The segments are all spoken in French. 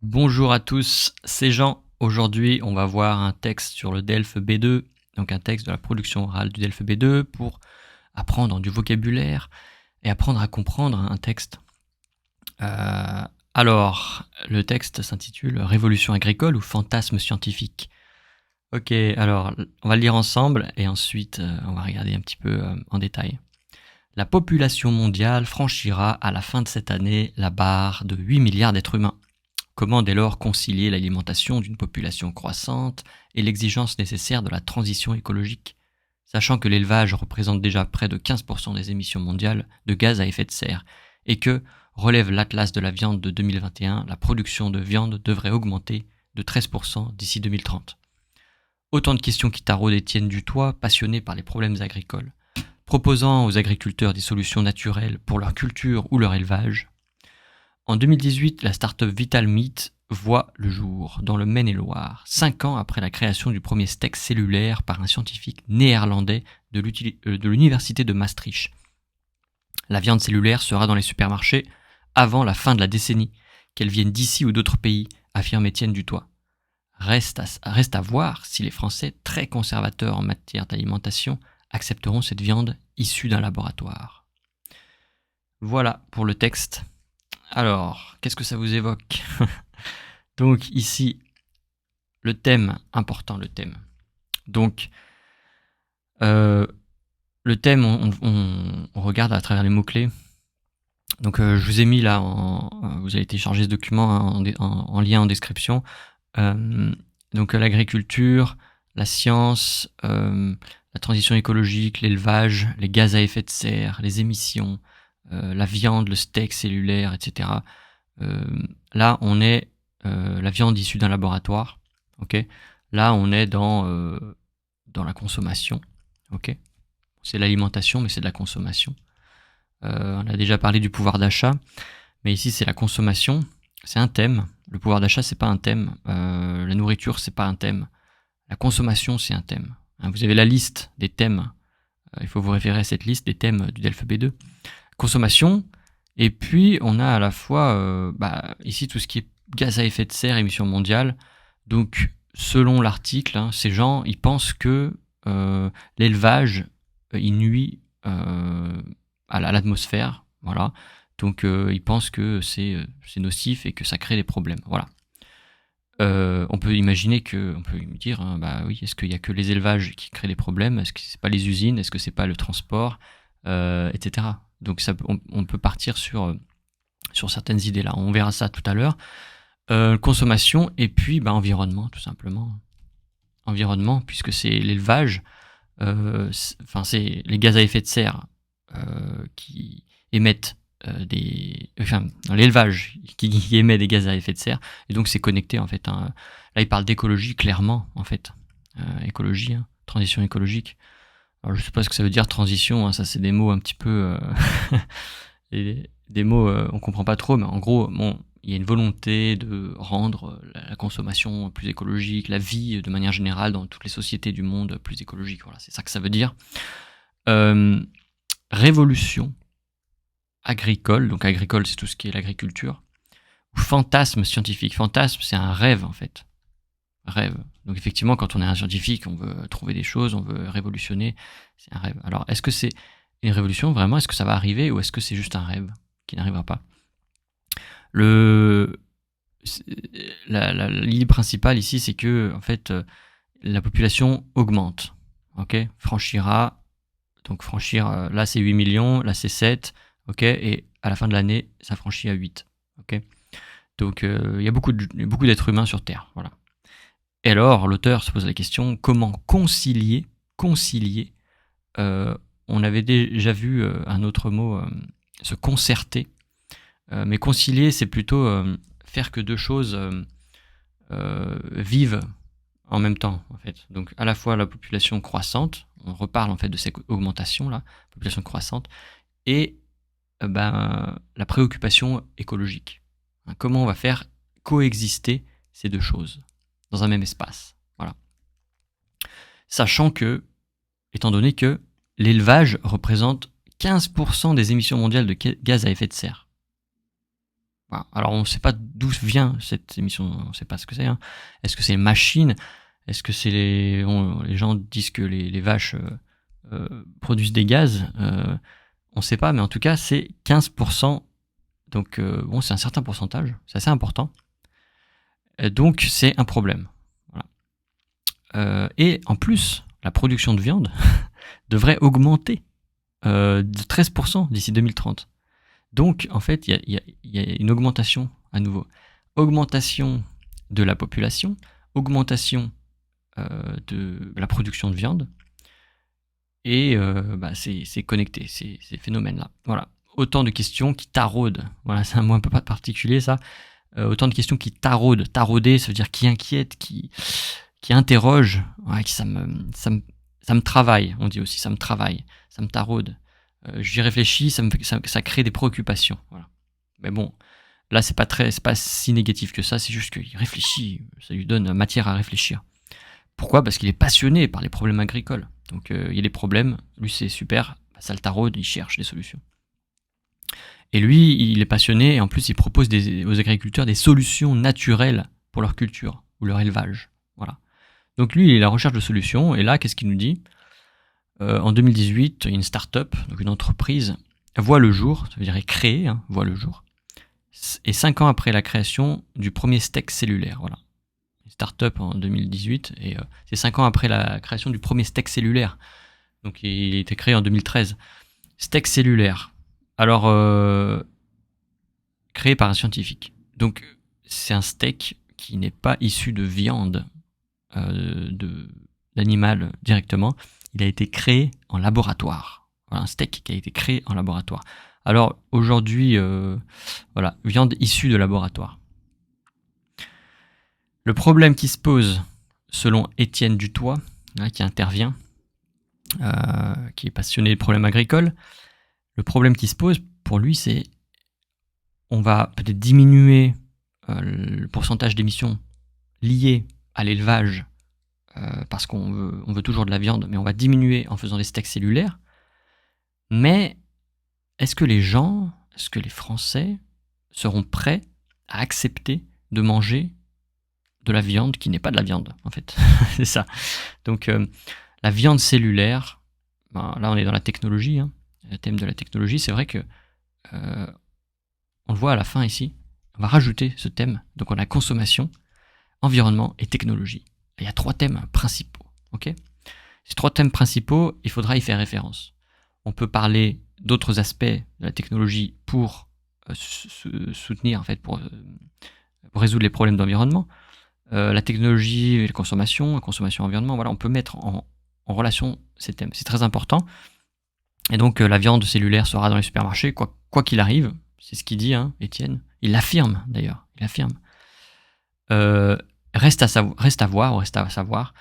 Bonjour à tous, c'est Jean. Aujourd'hui, on va voir un texte sur le DELF B2, donc un texte de la production orale du DELF B2 pour apprendre du vocabulaire et apprendre à comprendre un texte. Alors, le texte s'intitule Révolution agricole ou fantasme scientifique. Ok, alors on va le lire ensemble et ensuite on va regarder un petit peu en détail. La population mondiale franchira à la fin de cette année la barre de 8 milliards d'êtres humains. Comment dès lors concilier l'alimentation d'une population croissante et l'exigence nécessaire de la transition écologique, sachant que l'élevage représente déjà près de 15% des émissions mondiales de gaz à effet de serre et que, relève l'Atlas de la viande de 2021, la production de viande devrait augmenter de 13% d'ici 2030. Autant de questions qui taraudent Étienne Dutoit, passionné par les problèmes agricoles, proposant aux agriculteurs des solutions naturelles pour leur culture ou leur élevage. En 2018, la start-up Vital Meat voit le jour dans le Maine-et-Loire, 5 ans après la création du premier steak cellulaire par un scientifique néerlandais de l'université de Maastricht. La viande cellulaire sera dans les supermarchés avant la fin de la décennie, qu'elle vienne d'ici ou d'autres pays, affirme Étienne Dutoit. Reste à voir si les Français, très conservateurs en matière d'alimentation, accepteront cette viande issue d'un laboratoire. Voilà pour le texte. Alors, qu'est-ce que ça vous évoque? Donc ici, le thème, important le thème. Donc, le thème, on regarde à travers les mots-clés. Donc je vous ai mis là, vous allez télécharger ce document en lien en description. Donc l'agriculture, la science, la transition écologique, l'élevage, les gaz à effet de serre, les émissions, la viande, le steak cellulaire, etc. Là, on est la viande issue d'un laboratoire. Ok. Là, on est dans la consommation. Ok. C'est l'alimentation, mais c'est de la consommation. On a déjà parlé du pouvoir d'achat, mais ici c'est la consommation. C'est un thème. Le pouvoir d'achat, c'est pas un thème. La nourriture, c'est pas un thème. La consommation, c'est un thème. Vous avez la liste des thèmes. Il faut vous référer à cette liste des thèmes du DELF B2. Consommation. Et puis, on a à la fois, ici, tout ce qui est gaz à effet de serre, émissions mondiales. Donc, selon l'article, ces gens, ils pensent que l'élevage, il nuit à l'atmosphère. Voilà. Donc, ils pensent que c'est nocif et que ça crée des problèmes. Voilà. On peut imaginer on peut me dire, oui, est-ce qu'il y a que les élevages qui créent des problèmes? Est-ce que c'est pas les usines? Est-ce que c'est pas le transport, etc. Donc on peut partir sur certaines idées là. On verra ça tout à l'heure. Consommation et puis environnement, tout simplement. Environnement, puisque c'est l'élevage, c'est les gaz à effet de serre qui émettent dans l'élevage qui émet des gaz à effet de serre, et donc c'est connecté en fait. Là, il parle d'écologie clairement en fait, écologie, transition écologique. Alors je sais pas ce que ça veut dire transition, ça c'est des mots un petit peu, des mots on comprend pas trop, mais en gros, bon, il y a une volonté de rendre la consommation plus écologique, la vie de manière générale dans toutes les sociétés du monde plus écologique. Voilà, c'est ça que ça veut dire. Révolution agricole, donc agricole c'est tout ce qui est l'agriculture, ou fantasme scientifique. Fantasme, c'est un rêve en fait. Rêve. Donc effectivement, quand on est un scientifique, on veut trouver des choses, on veut révolutionner, c'est un rêve. Alors est-ce que c'est une révolution vraiment? Est-ce que ça va arriver ou est-ce que c'est juste un rêve qui n'arrivera pas? L'idée principale ici, c'est que en fait, la population augmente. Ok, franchir, là c'est 8 millions, là c'est 7, ok, et à la fin de l'année, ça franchit à 8. Ok, donc il y a beaucoup d'êtres humains sur Terre. Voilà. Et alors, l'auteur se pose la question, comment concilier on avait déjà vu un autre mot, se concerter, mais concilier, c'est plutôt faire que deux choses vivent en même temps, en fait. Donc, à la fois la population croissante, on reparle en fait de cette augmentation là, population croissante, et la préoccupation écologique. Comment on va faire coexister ces deux choses dans un même espace. Voilà. Sachant que, étant donné que l'élevage représente 15% des émissions mondiales de gaz à effet de serre. Voilà. Alors on ne sait pas d'où vient cette émission, on ne sait pas ce que c'est. Hein. Est-ce que c'est les machines? Est-ce que c'est les gens disent que les vaches produisent des gaz? On ne sait pas, mais en tout cas c'est 15%. Donc bon, c'est un certain pourcentage, c'est assez important. Donc c'est un problème. Voilà. Et en plus, la production de viande devrait augmenter de 13% d'ici 2030. Donc, en fait, il y a une augmentation à nouveau. Augmentation de la population, augmentation de la production de viande, et c'est connecté, ces phénomènes-là. Voilà. Autant de questions qui taraudent. Voilà, c'est un mot un peu particulier, ça. Autant de questions qui taraudent. Tarauder, ça veut dire qui inquiète, qui interroge. Ouais, ça me travaille, on dit aussi, ça me travaille, ça me taraude. J'y réfléchis, ça crée des préoccupations. Voilà. Mais bon, là, c'est pas si négatif que ça, c'est juste qu'il réfléchit, ça lui donne matière à réfléchir. Pourquoi? Parce qu'il est passionné par les problèmes agricoles. Donc, il y a des problèmes, lui, c'est super, ça le taraude, il cherche des solutions. Et lui, il est passionné, et en plus, il propose aux agriculteurs des solutions naturelles pour leur culture, ou leur élevage. Voilà. Donc lui, il est à la recherche de solutions, et là, qu'est-ce qu'il nous dit? En 2018, une start-up, donc une entreprise, voit le jour, ça veut dire est créée, hein, voit le jour, et 5 ans après la création du premier steak cellulaire. Voilà. Une start-up en 2018, et c'est 5 ans après la création du premier steak cellulaire. Donc il a été créé en 2013. Steak cellulaire. Alors, créé par un scientifique. Donc c'est un steak qui n'est pas issu de viande d'animal directement. Il a été créé en laboratoire. Voilà, un steak qui a été créé en laboratoire. Alors aujourd'hui, voilà, viande issue de laboratoire. Le problème qui se pose, selon Étienne Dutoit, hein, qui intervient, qui est passionné des problèmes agricoles, le problème qui se pose pour lui, c'est on va peut-être diminuer le pourcentage d'émissions liées à l'élevage parce qu'on veut toujours de la viande, mais on va diminuer en faisant des steaks cellulaires. Mais est-ce que les gens, est-ce que les Français seront prêts à accepter de manger de la viande qui n'est pas de la viande, en fait? C'est ça. Donc, la viande cellulaire, là on est dans la technologie, hein, le thème de la technologie, c'est vrai que on le voit à la fin ici, on va rajouter ce thème, donc on a consommation, environnement et technologie. Il y a 3 thèmes principaux, ok? Ces 3 thèmes principaux, il faudra y faire référence. On peut parler d'autres aspects de la technologie pour soutenir, en fait, pour résoudre les problèmes d'environnement. La technologie et la consommation environnement, voilà, on peut mettre en relation ces thèmes. C'est très important. Et donc, la viande cellulaire sera dans les supermarchés, quoi qu'il arrive. C'est ce qu'il dit, hein, Étienne. Il l'affirme, d'ailleurs. Il l'affirme. Reste à savoir,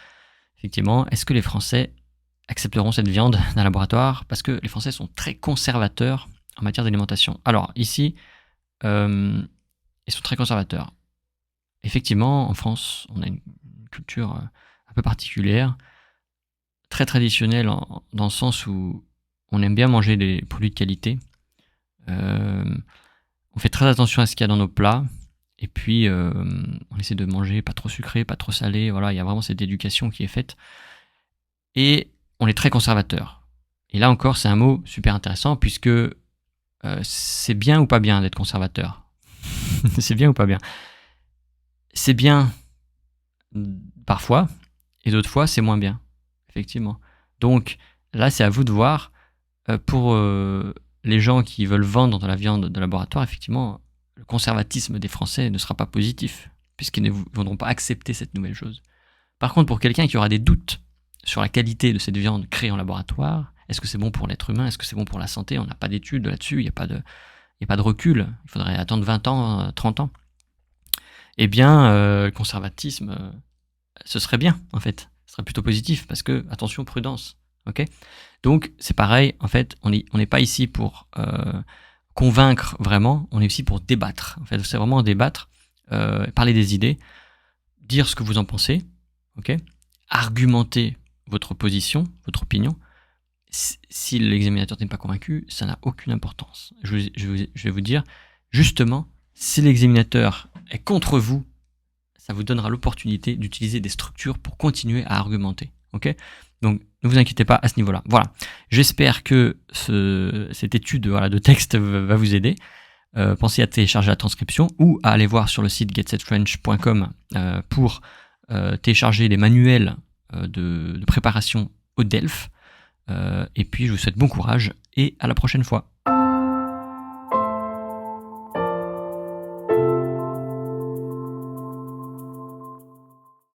effectivement, est-ce que les Français accepteront cette viande d'un laboratoire? Parce que les Français sont très conservateurs en matière d'alimentation. Alors, ici, ils sont très conservateurs. Effectivement, en France, on a une culture un peu particulière, très traditionnelle dans le sens où on aime bien manger des produits de qualité. On fait très attention à ce qu'il y a dans nos plats. Et puis, on essaie de manger pas trop sucré, pas trop salé. Voilà, il y a vraiment cette éducation qui est faite. Et on est très conservateur. Et là encore, c'est un mot super intéressant puisque c'est bien ou pas bien d'être conservateur? C'est bien ou pas bien? C'est bien parfois, et d'autres fois, c'est moins bien, effectivement. Donc là, c'est à vous de voir. Pour les gens qui veulent vendre de la viande de laboratoire, effectivement, le conservatisme des Français ne sera pas positif, puisqu'ils ne voudront pas accepter cette nouvelle chose. Par contre, pour quelqu'un qui aura des doutes sur la qualité de cette viande créée en laboratoire, est-ce que c'est bon pour l'être humain? Est-ce que c'est bon pour la santé? On n'a pas d'études là-dessus, il n'y a pas de recul. Il faudrait attendre 20 ans, 30 ans. Eh bien, le conservatisme, ce serait bien, en fait. Ce serait plutôt positif, parce que, attention, prudence. Ok? Donc, c'est pareil, en fait, on n'est pas ici pour convaincre vraiment, on est ici pour débattre. En fait, c'est vraiment débattre, parler des idées, dire ce que vous en pensez, ok? Argumenter votre position, votre opinion. Si l'examinateur n'est pas convaincu, ça n'a aucune importance. Je vais vous dire, justement, Si l'examinateur est contre vous, ça vous donnera l'opportunité d'utiliser des structures pour continuer à argumenter. Ok ? Donc, ne vous inquiétez pas à ce niveau-là. Voilà. J'espère que cette étude de texte va vous aider. Pensez à télécharger la transcription ou à aller voir sur le site getsetfrench.com pour télécharger les manuels de préparation au DELF. Et puis, je vous souhaite bon courage et à la prochaine fois.